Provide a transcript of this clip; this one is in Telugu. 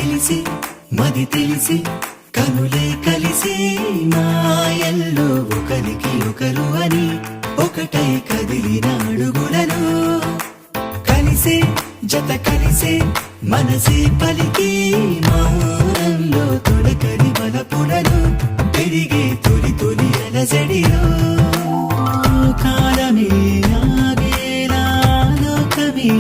తెలిసి మది తెలిసి కనులే కలిసి మాయల్లో ఒకరికి ఒకరు అని ఒకటై కదిలిన అడుగులను కలిసే జత కలిసే మనసే పలికి మౌనంలో తొలకరి వలపులను పెరిగే తొలి తొలి అలజడిలో కాలమే ఆగేలా లోకమే